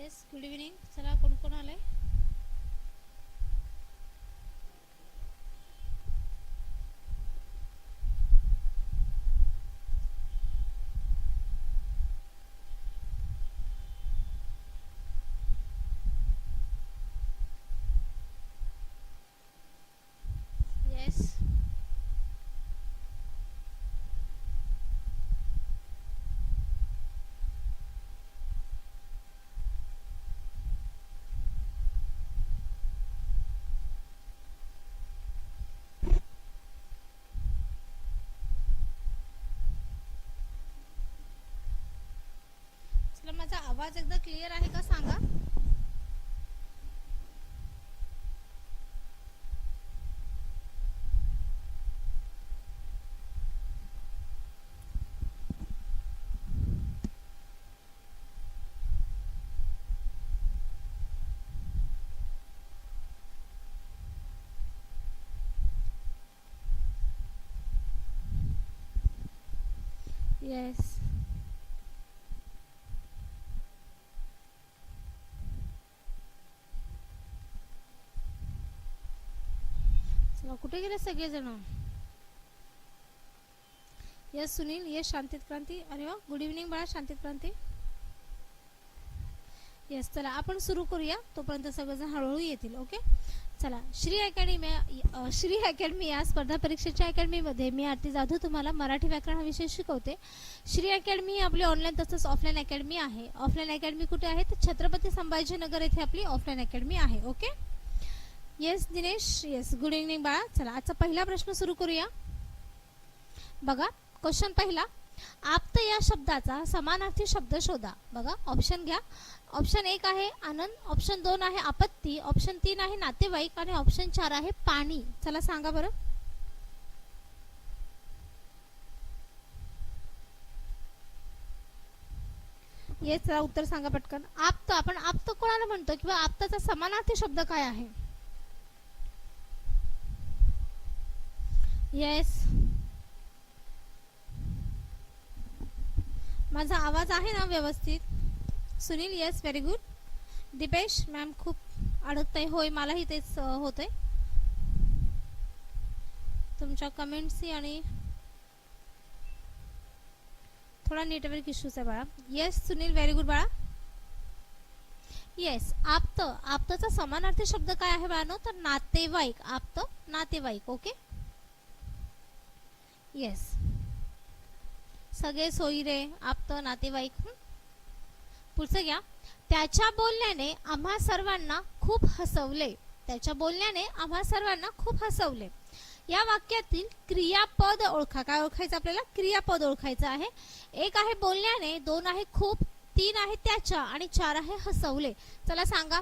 Yes good evening. चला कोण कोण आलंय? येस चला, माझा आवाज एकदा क्लिअर आहे का सांगा? येस चला, कुठे गेले सगळेजण? येस सुनील, येस शांतित क्रांती. अरे वा, गुड इव्हनिंग बाळा शांतित क्रांती. येस चला आपण सुरू करूया, तोपर्यंत सगळेजण हळूहळू येतील. ओके चला. श्री अकॅडमी या स्पर्धा परीक्षेच्या अकॅडमीमध्ये मी आरती जाधव तुम्हाला मराठी व्याकरण हा विषय शिकवते. श्री अकॅडमी ही आपली ऑनलाईन तसंच ऑफलाईन अकॅडमी आहे. ऑफलाईन अकॅडमी कुठे आहे तर छत्रपती संभाजीनगर येथे आपली ऑफलाईन अकॅडमी आहे. Okay yes Dinesh, yes good evening बाळा. चला आजचा पहिला प्रश्न सुरू करूया. बघा क्वेश्चन पहिला, आप्त या शब्दाचा समानार्थी शब्द शोधा. बघा ऑप्शन घ्या. ऑप्शन 1 आहे आनंद, ऑप्शन 2 आहे आपत्ती, ऑप्शन 3 आहे नातेवाईक आणि ऑप्शन 4 आहे पाणी. चला सांगा बरं. येस चला उत्तर सांगा पटकन. आप्त, आपण आप्त कोणाला म्हणतो किंवा आप्ताचा समानार्थी शब्द काय आहे? येस माझा आवाज आहे ना व्यवस्थित? Sunil yes very good. Dipesh ma'am खूप अडकतंय. होय मलाही तेच होतंय तुमच्या कमेंट्सही आणि थोडा नेटवर्क इश्यूज आहे बाळा. येस सुनील व्हेरी गुड बाळा. येस आप्त, आप्तचा समानार्थी शब्द काय आहे बाळांनो तर नातेवाईक. आप्त नातेवाईक. ओके येस सगळे सोयरे आप्त नातेवाईक. पुढचं घ्या. त्याच्या बोलण्याने आम्हा सर्वांना खूप हसवले. त्याच्या बोलण्याने आम्हा सर्वांना खूप हसवले. या वाक्यातील क्रियापद ओळखा. काय ओळखायचं आपल्याला? क्रियापद ओळखायचं आहे. 1 आहे बोलण्याने, 2 आहे खूप, 3 आहे त्याच्या आणि 4 आहे हसवले. चला सांगा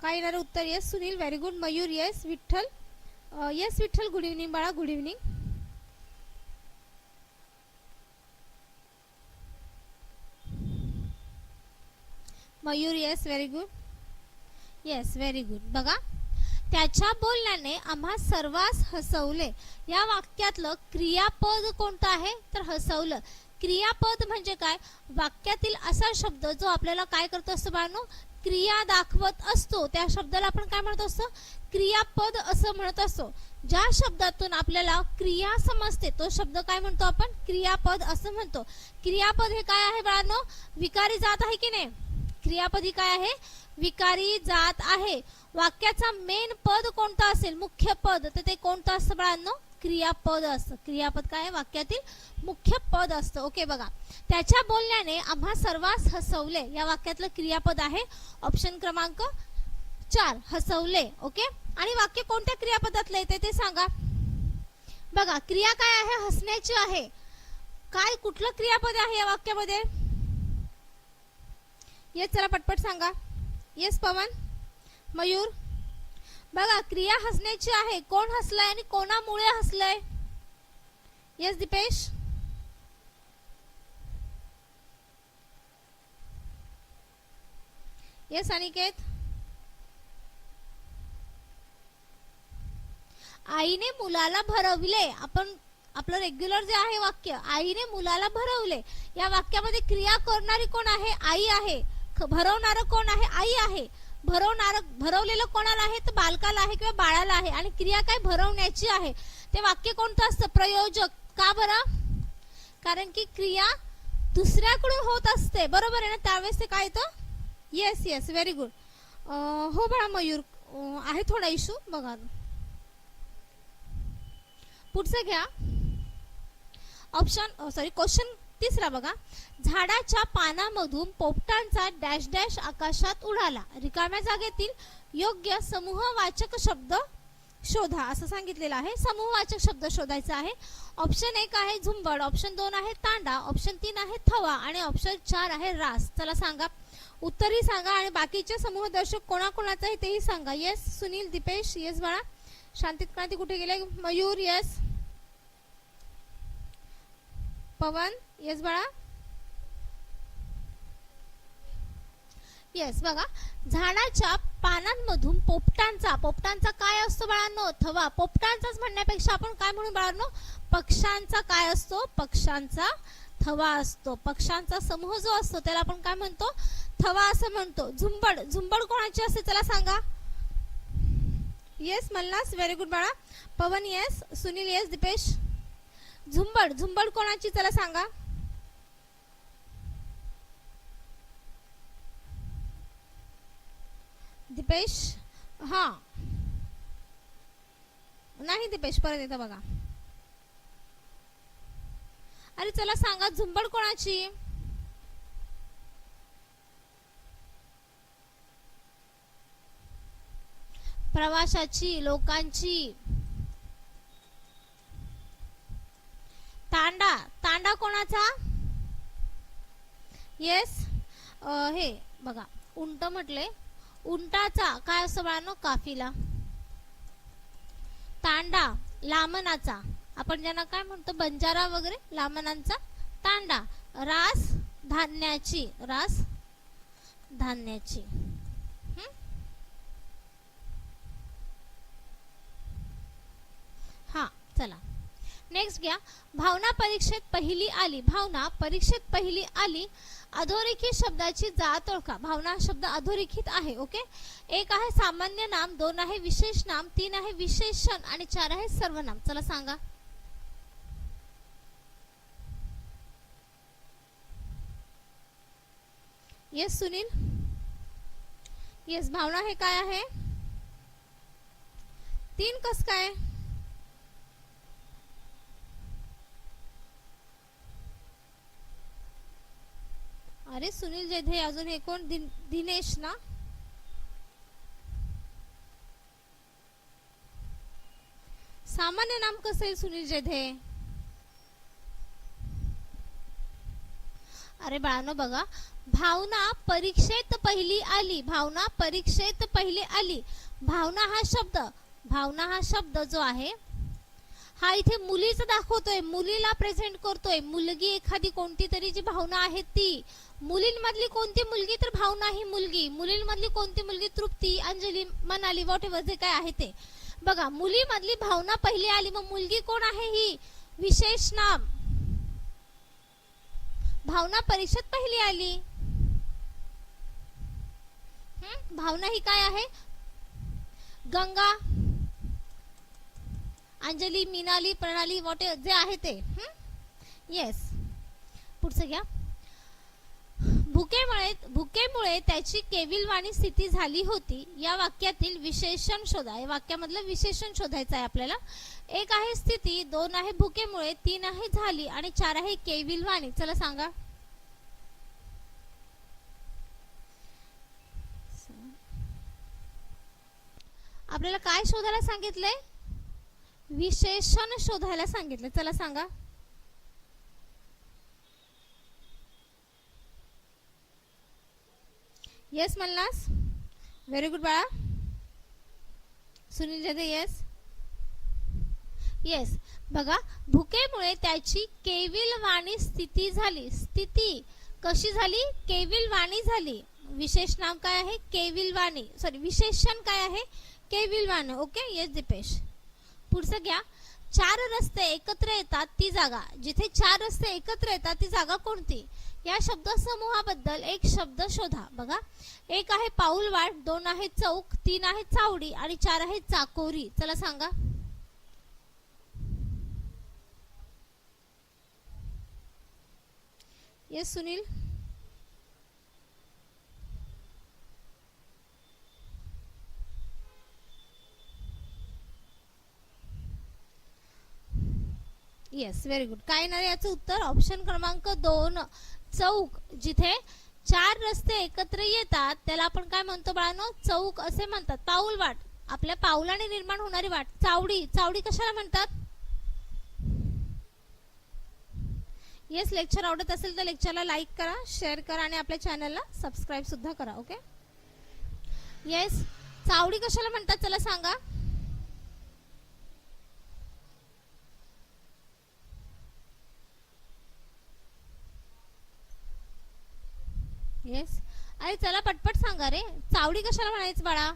काय येणार उत्तर? Yes Sunil very good. Mayur yes. Vitthal yes Vitthal good evening बाळा. Good evening. Mayur yes very good. Yes very good. बघा त्याच्या बोलण्याने आम्हा सर्वांस हसवले. या वाक्यातलं क्रियापद कोणतं आहे तर हसवलं. क्रियापद म्हणजे काय? वाक्यातील असा शब्द जो आपल्याला काय करतो असतो बाळांनो? क्रिया दाखवत असतो. त्या शब्दाला आपण काय म्हणत असतो? क्रियापद असं म्हणत असतो. ज्या शब्दातून आपल्याला क्रिया समजते तो शब्द काय म्हणतो आपण? क्रियापद असं म्हणतो. क्रियापद हे काय आहे बाळांनो? विकारी जात आहे की नाही? क्रियापदी काय आहे? विकारी जात आहे. वाक्याचा मेन पद कोणता असेल? मुख्य पद. तर ते कोणतं असतं बाळांनो? क्रियापद असतं. क्रियापद काय आहे? वाक्यातील मुख्य पद असतं. ओके बघा त्याच्या बोलण्याने आम्हा सर्वांस हसवले. या वाक्यातलं क्रियापद आहे ऑप्शन क्रमांक 4 हसवले. ओके आणि वाक्य कोणत्या क्रियापदातलं येते ते सांगा. बघा क्रिया काय आहे? हसण्याची आहे. काय कुठलं क्रियापद आहे या वाक्यामध्ये? येस चला पटपट सांगा. येस पवन, मयूर. बघा क्रिया हसण्याची आहे. कोण हसलाय आणि कोणामुळे हसलाय? येस दीपेश. येस अनिकेत. आईने मुलाला भरवले. आपण आपलं रेग्युलर जे आहे वाक्य, आईने मुलाला भरवले, या वाक्यामध्ये क्रिया करणारी कोण आहे? आई आहे. भरवणारं कोण आहे? आई आहे. भरवलेलं कोणाला आहे? तर बालकाला आहे किंवा बाळाला आहे. आणि क्रिया काय? भरवण्याची आहे. ते वाक्य कोणतं असतं? प्रयोजक. का बरं? कारण की क्रिया दुसऱ्याकडून होत असते, बरोबर आहे ना? त्यावेळेस ते काय येतं? Yes yes, very good. हो बाळा मयूर, आहे थोडा इश्यू बघा. पुढचं घ्या. क्वेश्चन तिसरा बघा. झाडाच्या पानामधून पोपटांचा डॅश डॅश आकाशात उडाला. रिकाम्या जागेतील योग्य समूहवाचक शब्द शोधा असं सांगितलेलं आहे. समूहवाचक शब्द शोधायचा आहे. ऑप्शन 1 आहे झुंबड, ऑप्शन 2 आहे तांडा, ऑप्शन 3 आहे थवा आणि ऑप्शन 4 आहे रास. चला सांगा, उत्तरही सांगा आणि बाकीचे समूहदर्शक कोणाकोणाचं आहे तेही सांगा. येस सुनील, दीपेश, येस बाळा. शांतित क्रांती कुठे गेले? मयूर, येस. पवन, येस बाळा. येस बघा. झाडाच्या पानांमधून पोपटांचा काय असतो बाळांनो? थवा. पोपटांचाच म्हणण्यापेक्षा आपण काय म्हणू बाळांनो? पक्ष्यांचा काय असतो? पक्ष्यांचा थवा असतो. पक्ष्यांचा समूह जो असतो त्याला आपण काय म्हणतो? थवा असं म्हणतो. झुंबड कोणाची असते चला सांगा. येस मल्हास, व्हेरी गुड बाळा. पवन येस, सुनील येस, दीपेश. झुंबड कोणाची चला सांगा. दीपेश, हा नाही दीपेश, परत येतं बघा. अरे चला सांगा, झुंबड कोणाची? प्रवाशाची, लोकांची. तांडा कोणाचा? येस, हे बघा उंट म्हटले. उंटाचा काय असतो बाळांनो? काफिला. तांडा लामनाचा, आपण ज्यांना काय म्हणतो बंजारा वगैरे, लामनांचा तांडा. रास धान्याची. हा चला नेक्स्ट घ्या. भावना परीक्षेत पहिली आली. अधोरेखित शब्दाची जात ओळखा. भावना शब्द अधोरेखित आहे. ओके. 1 आहे सामान्य नाम, 2 आहे विशेष नाम, 3 आहे विशेषण आणि 4 आहे सर्वनाम. चला सांगा. Yes Sunil, yes. भावना हे काय आहे? 3 कस काय? अरे सुनील जेधे, अजून हे कोण? दिनेश ना? सामान्य नाम कसं आहे सुनील जेधे? अरे बाळांनो बघा, भावना परीक्षेत पहिली आली. भावना हा शब्द जो आहे हा इथे मुलीचं दाखवतोय, मुलीला प्रेझेंट करतोय. मुलगी एखादी कोणती तरी जी भावना आहे ती. मुलींमधली कोणती मुलगी? तर भावना ही मुलगी. मुलींमधली कोणती मुलगी? तृप्ती, अंजली, मनाली, वॉट एव्हर जे काय आहे ते. बघा मुलीमधली भावना पहिली आली, मग मुलगी कोण आहे? ही विशेष नाम. भावना परीक्षेत पहिली आली. भावना ही काय आहे? गंगा, अंजली, मीनाली, प्रणाली, वॉट जे आहे ते. येस. पुढचं घ्या. भुकेमुळे त्याची केविलवाणी स्थिती झाली होती. या वाक्यातील विशेषण शोधा. या वाक्यामधलं विशेषण शोधायचं आहे आपल्याला. 1 आहे स्थिती, 2 आहे भुकेमुळे, 3 आहे झाली आणि 4 आहे केविलवाणी. चला सांगा. आपल्याला काय शोधायला सांगितलंय? विशेषण शोधायला सांगितलं. चला सांगा. येस मल्हास, व्हेरी गुड बाळा. सुनील जाधव, येस. येस बघा, भुकेमुळे त्याची केविलवाणी स्थिती झाली. स्थिती कशी झाली? केविलवाणी झाली. विशेष नाम काय आहे? केविलवाणी. सॉरी, विशेषण काय आहे? केविलवाणी. ओके. येस दीपेश. पुढचं घ्या. चार रस्ते एकत्र येतात ती जागा, जिथे चार रस्ते एकत्र येतात ती जागा कोणती? या शब्दसमूहाबद्दल एक शब्द शोधा. बघा, एक आहे पाऊलवाट, दोन आहे चौक, तीन आहे चावडी आणि चार आहे चाकोरी. चला सांगा. Yes Sunil. Yes, very good. काय ना याचं उत्तर ऑप्शन क्रमांक 2 चौक. जिथे चार रस्ते एकत्र येतात त्याला आपण काय म्हणतो बाळांनो? चौक असे म्हणतात. पाऊलवाट, आपल्या पाऊलाने निर्माण होणारी वाट. चावडी, चावडी कशाला म्हणतात? येस, लेक्चर आवडत असेल तर लेक्चरला लाईक करा, शेअर करा आणि आपल्या चॅनलला सबस्क्राईब सुद्धा करा. ओके. येस, चावडी कशाला म्हणतात चला सांगा. येस, अरे चला पटपट सांगा रे, चावडी कशाला म्हणायचं बाळा?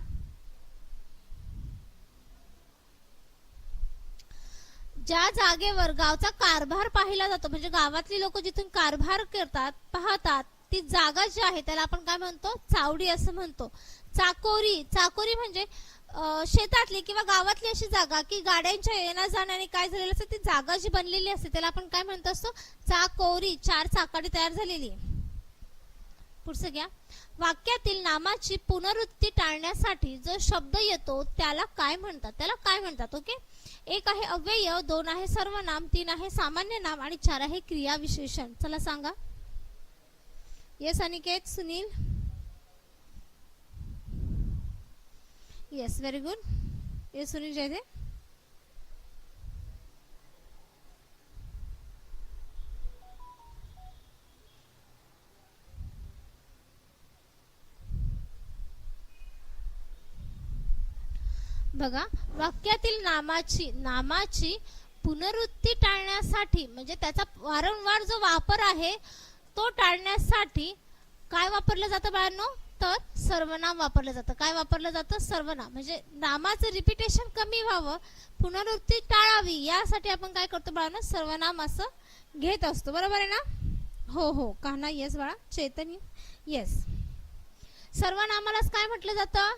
ज्या जागेवर गावचा कारभार पाहिला जातो, म्हणजे गावातली लोक जिथून कारभार करतात पाहतात, ती जागा जी आहे त्याला आपण काय म्हणतो? चावडी असं म्हणतो. चाकोरी, चाकोरी म्हणजे शेतातली किंवा गावातली अशी जागा की गाड्यांच्या येण्या जाण्याने काय झालेलं असतं, ती जागा जी बनलेली असते त्याला आपण काय म्हणतो असतो? चाकोरी. चार चाकाडी तयार झालेली. पुढचं घ्या. वाक्यातील नामाची पुनरुक्ती टाळण्यासाठी जो शब्द येतो त्याला काय म्हणतात? त्याला काय म्हणतात? ओके. एक आहे अव्यय, दोन आहे सर्वनाम, तीन आहे सामान्य नाम आणि चार आहे क्रियाविशेषण. चला सांगा. Yes Aniket, Sunil. Yes, very good. Yes Sunil Jayde. बघा, वाक्यातील नामाची पुनरुक्ती टाळण्यासाठी म्हणजे त्याचा वारंवार जो वापर आहे तो टाळण्यासाठी काय वापरलं जातं बाळांनो? तर सर्वनाम वापरलं जातं. काय वापरलं जातं? सर्वनाम. म्हणजे नामाचं रिपिटेशन कमी व्हावं, पुनरुक्ती टाळावी यासाठी आपण काय करतो बाळांनो? सर्वनाम असं घेत असतो. बरोबर आहे ना? हो हो. कान्हा येस बाळा. चैतन्य येस. सर्वनामालाच काय म्हटलं जातं?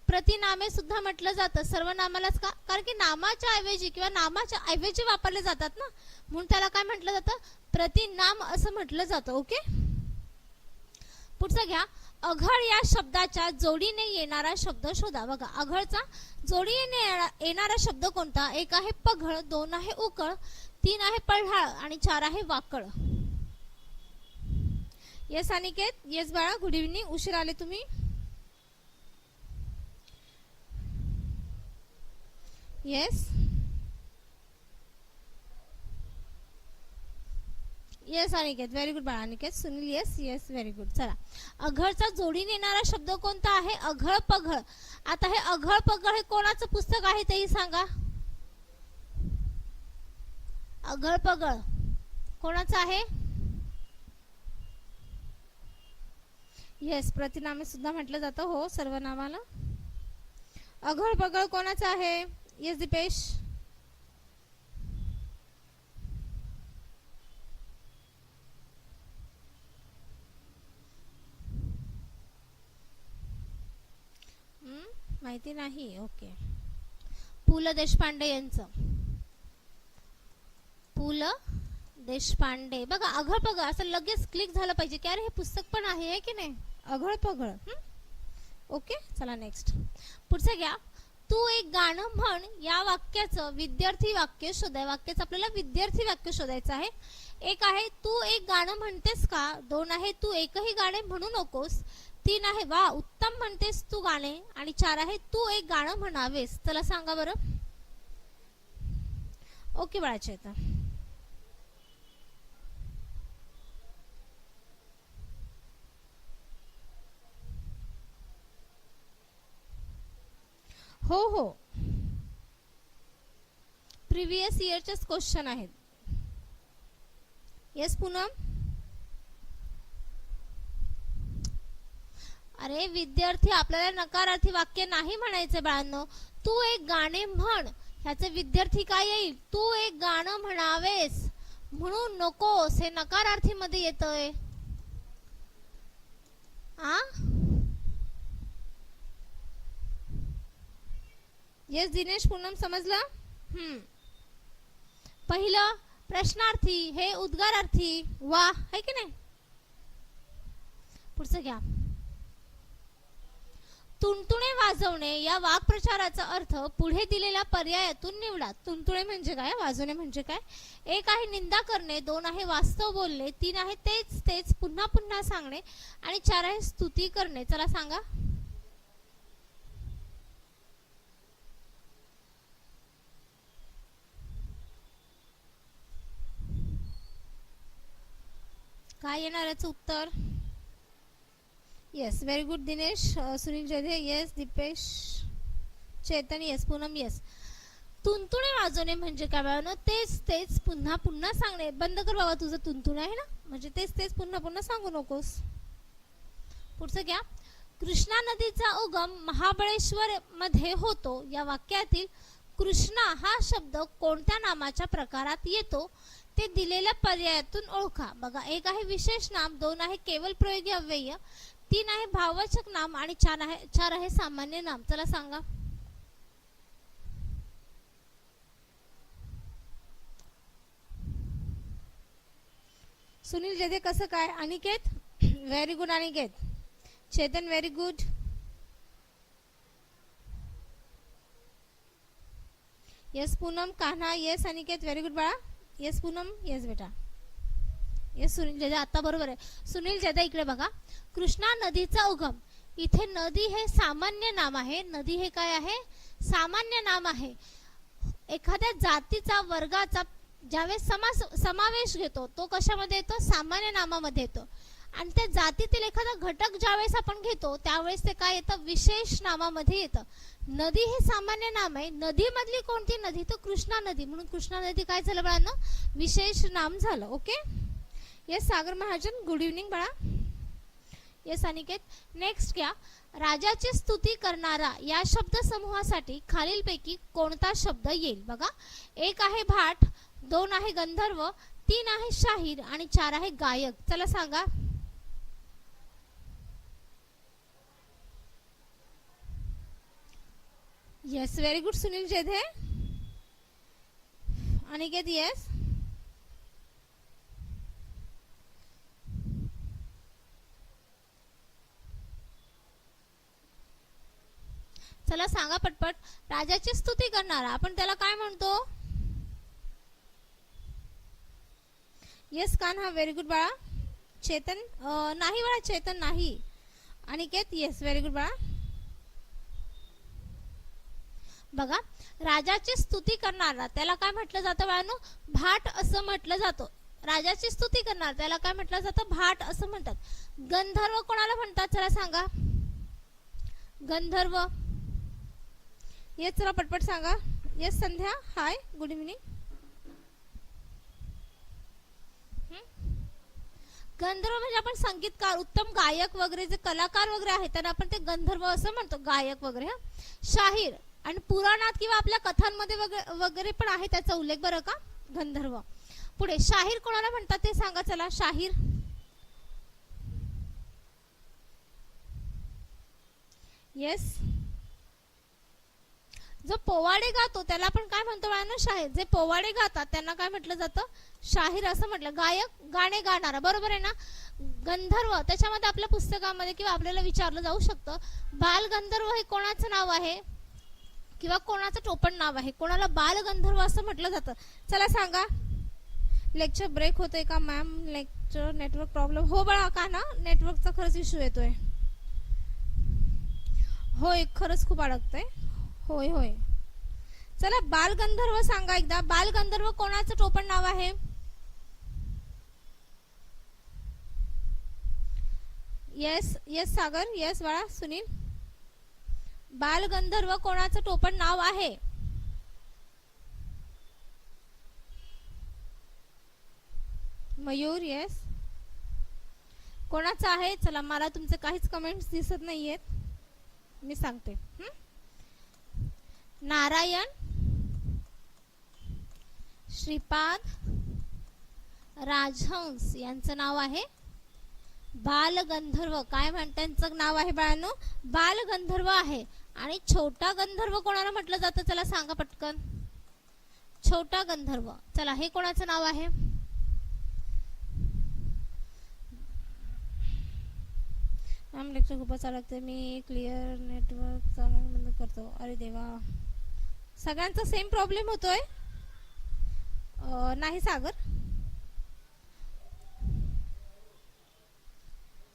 प्रतिनामे सुद्धा म्हटलं जातं. सर्वनामालाच का? कारण की नामाच्या ऐवजी किंवा नामाच्या ऐवजी वापरले जातात ना, म्हणून त्याला काय म्हटलं जातं? प्रतिनाम असं म्हटलं जातं. ओके. पुढचं घ्या. अघळ या शब्दाच्या जोडीने येणारा शब्द शोधा. बघा, अघळचा जोडीने येणारा शब्द कोणता? एक आहे पघळ, दोन आहे उकळ, तीन आहे पळहाळ आणि चार आहे वाकळ. येस अनिकेत. येस बाळा, गुड इव्हनिंग. उशीर आले तुम्ही. Yes yes Aniket, very good बाळा. Aniket, Sunil yes yes, very good. चला, अघळचा जोडीने येणारा शब्द कोणता आहे? अघळ पघळ. आता हे अघळ पघळ हे कोणाचं पुस्तक आहे तेही सांगा. अघळ पघळ कोणाचं आहे? येस, प्रतिनामे सुद्धा म्हटलं जातं. हो, सर्वनामाला. अघळ पघळ कोणाचं आहे? येस दीपेश. माहिती नाही. ओके. पु ल देशपांडे यांचं. पु ल देशपांडे. बघा, अघळ पघळ असं लगेच क्लिक झालं पाहिजे की अरे हे पुस्तक पण आहे की नाही. अघळ पघळ. ओके. चला नेक्स्ट. पुढचं घ्या. तू एक गाणं म्हण या वाक्याचं विद्यार्थी वाक्य शोधा. वाक्याचं आपल्याला विद्यार्थी वाक्य शोधायचं आहे. एक आहे तू एक गाणं म्हणतेस का, दोन आहे तू एकही गाणे म्हणू नकोस, तीन आहे वा उत्तम म्हणतेस तू गाणे आणि चार आहे तू एक गाणं म्हणावेस. चला सांगा बरं. ओके बाळाचे. आता हो हो, प्रिव्हियस इयरचेच क्वेश्चन आहेत. येस पूनम. अरे विद्यार्थी, आपल्याला नकारार्थी वाक्य नाही म्हणायचे बाळांनो. तू एक गाणे म्हण ह्याचे विद्यार्थी काय येईल, तू एक गाणं म्हणावेस म्हणून नकोस, हे नकारार्थी मध्ये येतंय. येस दिनेश, पूनम समजलं. पहिलं प्रश्नार्थी, हे उद्गारार्थी. वा, है की नाही. पुढचं घ्या. तुणतुणे वाजवणे या वाक्प्रचाराचा अर्थ पुढे दिलेल्या पर्यायातून निवडा. तुणतुणे म्हणजे काय, वाजवणे म्हणजे काय. एक आहे निंदा करणे, दोन आहे वास्तव बोलणे, तीन आहे तेच तेच पुन्हा पुन्हा सांगणे आणि चार आहे स्तुती करणे. चला सांगा. काय येणार याचं उत्तर. Yes, very good Dinesh. Sunil Jadhe yes, Dipesh, Chetan yes, Poonam yes. तुणतुणे वाजवणे म्हणजे काय बाळांनो, तेच तेच पुन्हा पुन्हा सांगणे. बंद कर बाबा तुझं तुणतुण आहे ना, म्हणजे तेच तेच पुन्हा पुन्हा सांगू नकोस. पुढचं घ्या. कृष्णा नदीचा उगम महाबळेश्वर मध्ये होतो. या वाक्यातील कृष्णा हा शब्द कोणत्या नामाच्या प्रकारात येतो ते दिलेल्या पर्यायातून ओळखा. बघा, एक आहे विशेष नाम, दोन आहे केवळ प्रयोगी अव्यय, तीन आहे भाववाचक नाम आणि चार आहे सामान्य नाम. चला सांगा. सुनील जधे कसं काय. Aniket very good. Aniket. Chetan very good. Yes Poonam. Kanha yes. Aniket very good बाळा. येस पूनम. येस बेटा. येस सुनील जधे, आता बरोबर आहे. सुनील जधे इकडे बघा. कृष्णा नदीचा उगम, इथे नदी हे सामान्य नाम आहे. नदी हे काय आहे, सामान्य नाम आहे. एखाद्या जातीचा वर्गाचा ज्यावेळेस समावेश घेतो तो कशामध्ये येतो, सामान्य नामामध्ये येतो. आणि त्या जातीतील एखादा घटक ज्यावेळेस आपण घेतो त्यावेळेस ते काय येतं, विशेष नामामध्ये येतं. नदी हे सामान्य नाम आहे. नदी मधली कोणती नदी, तो कृष्णा नदी, म्हणून कृष्णा नदी काय झालं बाळांनो, विशेष नाम झालं. Okay. Yes Sagar Mahajan, good evening बाळा. येस अनिकेत. नेक्स्ट घ्या. राजाची स्तुती करणारा या शब्द समूहासाठी खालीलपैकी कोणता शब्द येईल. बघा, एक आहे भाट, दोन आहे गंधर्व, तीन आहे शाहीर आणि चार आहे गायक. चला सांगा. Yes very good Sunil Jedhe. Aniket yes. चला सांगा पटपट. राजाची स्तुती करणारा आपण त्याला काय म्हणतो. येस कान्हा व्हेरी गुड बाळा. चेतन नाही बाळा, चेतन नाही. अनिकेत येस व्हेरी गुड बाळा. बघा, राजाची स्तुती करणारा त्याला काय म्हटलं जातं बाळांनो, भाट असं म्हटलं जातं. राजाची स्तुती करणार त्याला काय म्हटलं जातं, भाट असं म्हणतात. गंधर्व कोणाला म्हणतात चला सांगा. गंधर्व. येस चला पटपट सांगा. येस संध्या हाय, गुड इव्हनिंग. गंधर्व म्हणजे आपण संगीतकार, उत्तम गायक वगैरे जे कलाकार वगैरे आहेत त्यांना आपण ते गंधर्व असं म्हणतो, गायक वगैरे. शाहीर आणि पुराणात किंवा आपल्या कथांमध्ये वगैरे पण आहे त्याचा उल्लेख बरं का, गंधर्व. पुढे शाहीर कोणाला म्हणतात ते सांगा चला. शाहीर. येस. जो पोवाडे गातो त्याला आपण काय म्हणतो बाळांनो, शाहीर. जे पोवाडे गातात त्यांना काय म्हटलं जातं, शाहीर असं म्हटलं. गायक गाणे गाणारा, बरोबर आहे ना. गंधर्व त्याच्यामध्ये आपल्या पुस्तकामध्ये किंवा आपल्याला विचारलं जाऊ शकतं, बालगंधर्व हे कोणाचं नाव आहे किंवा कोणाचं टोपण नाव आहे, कोणाला बालगंधर्व असं म्हटलं जातं. चला सांगा. लेक्चर ब्रेक होतोय का मॅम, लेक्चर नेटवर्क प्रॉब्लेम. हो बाळा का ना, नेटवर्कचा खरंच इश्यू येतोय. होय खरंच खूप अडकतंय. होय होय. चला बालगंधर्व सांगा एकदा. बालगंधर्व कोणाचं टोपण नाव आहे. येस येस सागर. येस बाळा. सुनील. बालगंधर्व कोणाचं टोपण नाव आहे. मयूर. येस. कोणाचं आहे चला, मला तुमचे काहीच कमेंट्स दिसत नाहीयेत, मी सांगते. नारायण. श्रीपाद राजहंस यांचं नाव आहे बालगंधर्व. काय त्यांचं नाव आहे बाळांनो? बालगंधर्व आहे. आणि छोटा गंधर्व कोणाला म्हटलं जातं? चला सांगा पटकन. छोटा गंधर्व. चला हे कोणाचं नाव आहे? मॅम लेक्चर खूपच अडकते. मी क्लिअर नेटवर्क चालवणं बंद करतो. अरे देवा, सगळ्यांचा सेम प्रॉब्लेम होतोय. नाही सागर,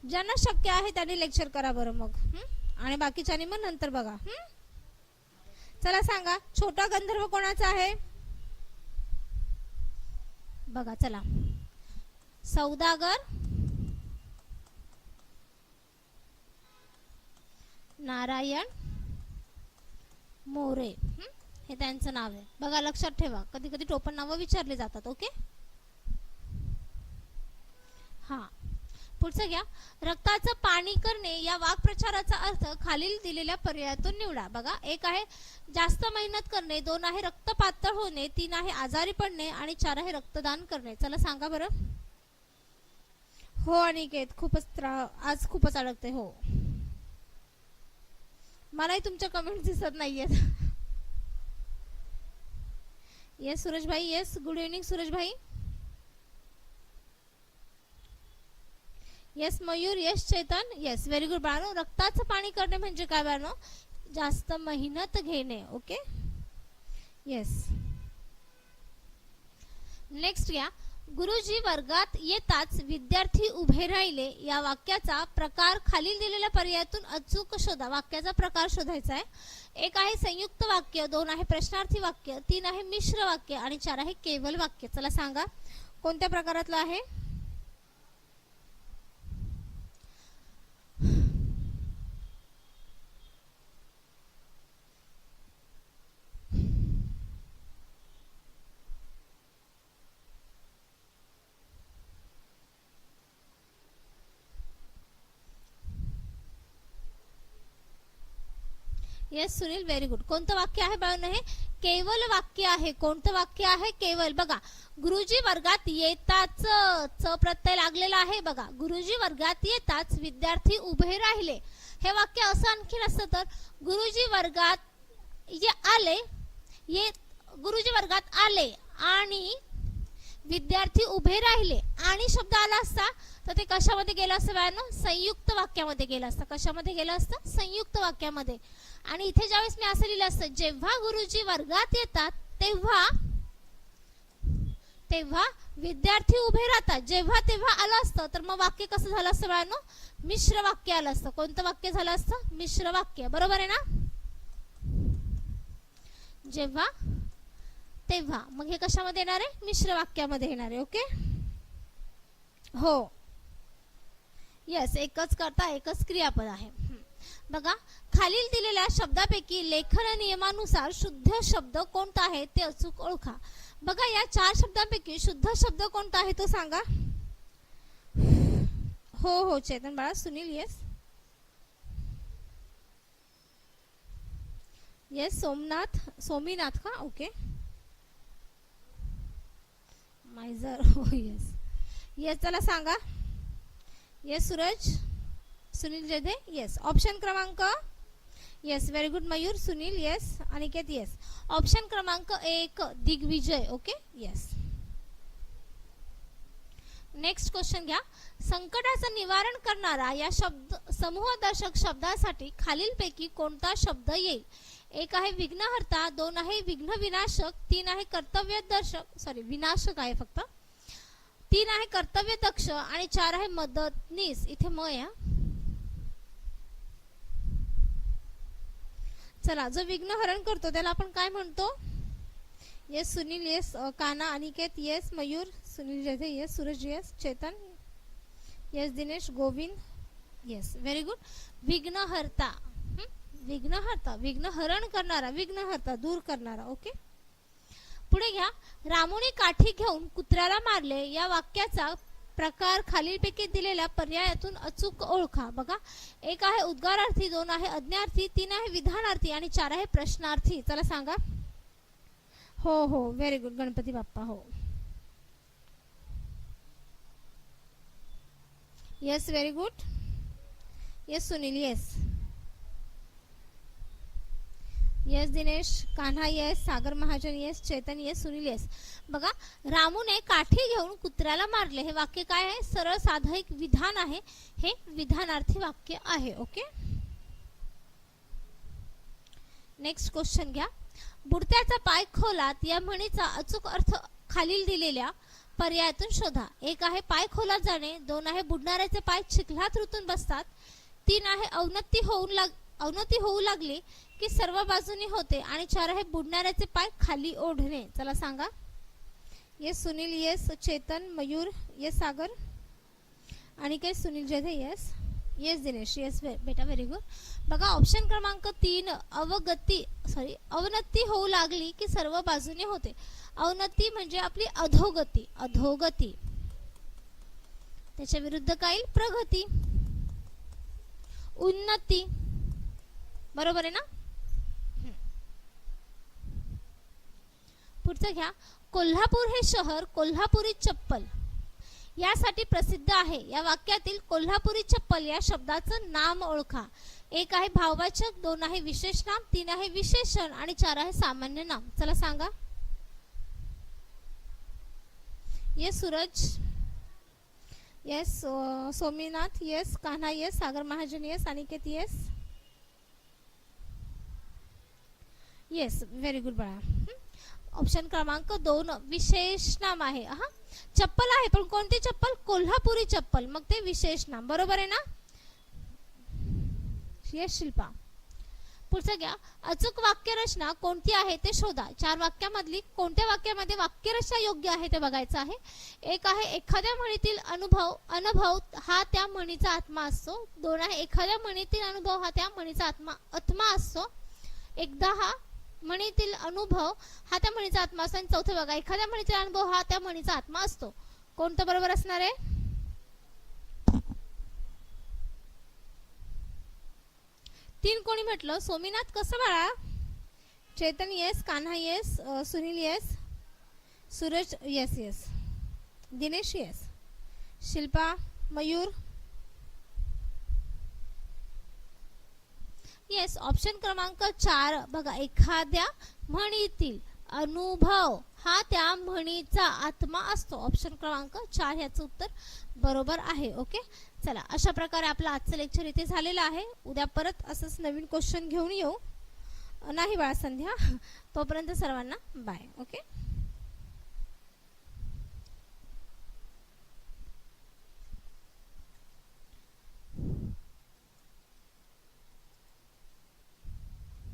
ज्यांना शक्य आहे त्यांनी लेक्चर करा बरं मग, आणि बाकीच्यांनी मग नंतर बघा. चला सांगा, छोटा गंधर्व कोणाचा आहे? बघा चला, सौदागर नारायण मोरे, हे त्यांचं नाव आहे. बघा लक्षात ठेवा, कधी कधी टोपण नावं विचारले जातात. ओके, हा पुढचं घ्या. रक्ताचं पाणी करणे या वाक्प्रचाराचा अर्थ खालील दिलेल्या पर्यायातून निवडा. बघा, एक आहे जास्त मेहनत करणे, दोन आहे रक्त पातळ होणे, तीन आहे आजारी पडणे आणि चार आहे रक्तदान करणे. चला सांगा बरं. हो अनिकेत, खूपच आज खूपच अडकते. हो, मलाही तुमच्या कमेंट्स दिसत नाहीयेत. येस सूरज भाई, येस गुड इव्हनिंग सूरज भाई. Yes Mayur, yes Chetan, yes very good बाळांनो. रक्ताचं पाणी करणे म्हणजे काय बाळांनो? जास्त मेहनत घेणे. Okay, yes. नेक्स्ट घ्या. गुरुजी वर्गात येताच विद्यार्थी उभे राहिले या वाक्याचा प्रकार खालील दिलेल्या पर्यायातून अचूक शोधा. वाक्याचा प्रकार शोधायचा आहे. एक आहे संयुक्त वाक्य, दोन आहे प्रश्नार्थी वाक्य, तीन आहे मिश्र वाक्य आणि चार आहे केवल वाक्य. चला सांगा कोणत्या प्रकारातलं आहे? Yes Sunil, very good. कोणतं वाक्य आहे बाळांनो? हे केवल वाक्य आहे. कोणतं वाक्य आहे? केवल. बघा, गुरुजी वर्गात येताच च प्रत्यय लागलेला आहे. बघा, गुरुजी वर्गात येताच विद्यार्थी उभे राहिले. हे वाक्य असं आणखी असतं तर गुरुजी वर्गात आले, गुरुजी वर्गात आले आणि विद्यार्थी उभे राहिले आणि शब्द आला असता तर ते कशामध्ये गेलं असतं बाळांनो? संयुक्त वाक्यामध्ये गेलं असतं. कशामध्ये गेलं असतं? संयुक्त वाक्यामध्ये. आणि इथे ज्यावेळेस मी असं लिहिलं असतं, जेव्हा गुरुजी वर्गात येतात तेव्हा विद्यार्थी उभे राहतात. जेव्हा तेव्हा आलं असतं तर मग वाक्य कसं झालं असतं बाळांनो? मिश्र वाक्य आलं असतं. कोणतं वाक्य झालं असतं? मिश्र वाक्य. बरोबर आहे ना? जेव्हा तेव्हा, मग हे कशामध्ये येणार आहे? मिश्र वाक्यामध्ये येणार आहे. ओके, हो, यस. एकच कर्ता एकच क्रियापद आहे. बघा, खालील दिलेल्या शब्दापैकी लेखन नियमानुसार शुद्ध शब्द कोणता आहे ते अचूक ओळखा. बघा, या चार शब्दांपैकी शुद्ध शब्द कोणता आहे तो सांगा. हो हो चेतन बाळा. Sunil, yes yes. सोमीनाथ का? ओके. मायझर, हो येस येस. चला सांगा. Yes Suraj, Sunil Jedhe, yes. Option क्रमांक, yes very good Mayur. Sunil, yes. Aniket, yes. Option क्रमांक 1 Digvijay. Okay, yes. Next question घ्या. संकटाचं निवारण करणारा या समूहदर्शक शब्दासाठी खालीलपैकी कोणता शब्द येईल? एक आहे विघ्नहर्ता, दोन आहे विघ्न विनाशक, तीन आहे कर्तव्य दर्शक, विनाशक आहे फक्त, तीन आहे कर्तव्य दक्ष आणि चार आहे मदतनीस. इथे म या. चला, जो विघ्नहरण करतो त्याला आपण काय म्हणतो? Yes Sunil, yes. काना, Aniket, yes. Mayur, Sunil Jedhe, yes. Suraj, yes. Chetan, yes. Dinesh, Govind, yes. Very good. विघ्नहर्ता, विघ्नहर्ता, विघ्नहरण करणारा, विघ्नहर्ता, दूर करणारा. ओके, पुढे घ्या. रामुने काठी घेऊन कुत्र्याला मारले या वाक्याचा प्रकार खालीलपैकी दिलेल्या पर्यायातून अचूक ओळखा. बघा, एक आहे उद्गारार्थी, दोन आहे आज्ञार्थी, तीन आहे विधानार्थी आणि चार आहे प्रश्नार्थी. चला सांगा. हो हो, व्हेरी गुड, गणपती बाप्पा. हो, yes, very good. Yes Sunil, yes. Yes Dinesh. Kanha yes. Sagar Mahajan yes. Chetan yes. Sunil yes. बघा, रामूने काठी घेऊन कुत्र्याला मारले, हे वाक्य काय आहे? सरळ साधं एक विधान आहे, हे विधानार्थी वाक्य आहे. ओके, नेक्स्ट क्वेश्चन घ्या. बुडत्याचा पाय खोलात या म्हणीचा अचूक अर्थ खालील दिलेल्या पर्यायातून शोधा. एक आहे पाय खोलात जाणे, दोन आहे बुडणाऱ्याचे पाय चिखलात रुतून बसतात, तीन आहे अवनती होऊ लागली की सर्व बाजूनी होते, आणि चार आहे बुडणाऱ्याचे पाय खाली ओढणे. चला सांगा. Yes Sunil, yes. Chetan, Mayur, yes. Sagar आणि काय? Sunil Jedhe, yes. Yes Dinesh, yes बेटा, व्हेरी गुड. बघा, ऑप्शन क्रमांक 3, अवनती होऊ लागली की सर्व बाजूने होते. अवनती म्हणजे आपली अधोगती, अधोगती. त्याच्या विरुद्ध काय? प्रगती, उन्नती. बरोबर आहे ना? पुढचं घ्या. कोल्हापूर हे शहर कोल्हापुरी चप्पल यासाठी प्रसिद्ध आहे. या वाक्यातील कोल्हापुरी चप्पल या शब्दाचं नाम ओळखा. एक आहे भाववाचक, दोन आहे विशेष नाम, तीन आहे विशेषण आणि चार आहे सामान्य नाम. चला सांगा. Yes Suraj, yes. Sominath, yes. Kanha, yes. Sagar Mahajan, yes. Aniket, yes. Yes, very good बाळा. ऑप्शन क्रमांक 2 विशेष नाम आहे. हा, चप्पल आहे पण कोणती चप्पल? कोल्हापुरी चप्पल, मग ते विशेष नाम. बरोबर आहे ना? येस शिल्पा. पुढचं घ्या. अचूक वाक्यरचना कोणती आहे ते शोधा. 4 वाक्यामधली कोणत्या वाक्यामध्ये वाक्यरचना योग्य आहे ते बघायचं आहे. एक आहे एखाद्या म्हणीतील अनुभव हा त्या म्हणीचा आत्मा असतो. दोन आहे एखाद्या म्हणीतील अनुभव हा त्या म्हणीचा आत्मा असतो. एकदा हा म्हणीतील अनुभव हा त्या म्हणीचा आत्मा असतो. आणि चौथे बघा, एखाद्या म्हणीतील अनुभव हा त्या म्हणीचा आत्मा असतो. कोणतं बरोबर असणार आहे? तीन कोणी म्हटलं? सोमीनाथ, कसं बाळा? Chetan, yes. Kanha, yes. Sunil, yes. Suraj, yes yes. Dinesh, yes. Shilpa, Mayur, yes. Option क्रमांक 4 बघा, एखाद्या म्हणीतील अनुभव हा त्या म्हणीचा आत्मा असतो. ऑप्शन क्रमांक 4 याचं उत्तर बरोबर आहे. ओके, चला, अशा प्रकारे आपलं आजचं लेक्चर इथे झालेलं आहे. उद्या परत असंच नवीन क्वेश्चन घेऊन येऊ. नाही बाळा संध्या, तोपर्यंत सर्वांना बाय. ओके.